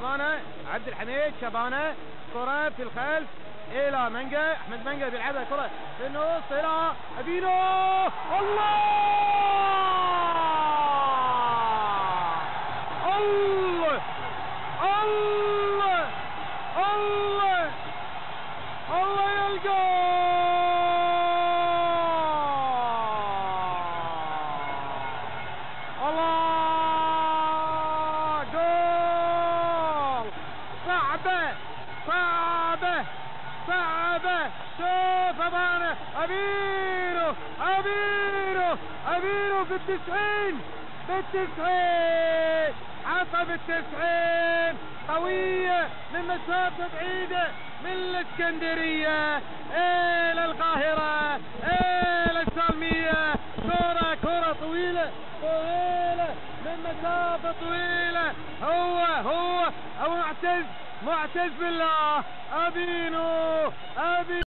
شبانة، عبد الحميد شبانة، كرة في الخلف الى منقى، احمد منقى بيلعبها كرة في النص الى ابينو. الله الله الله الله الله يا الجول. الله جول. صعبة صعبة صعبة. شوف ابانا ابينو ابينو ابينو في ال90 بال90 عصب ال90 قوية من مسافة بعيدة من الاسكندرية الى القاهرة الى السالمية. كرة طويلة من مسافة طويلة. هو معتز بالله ابينو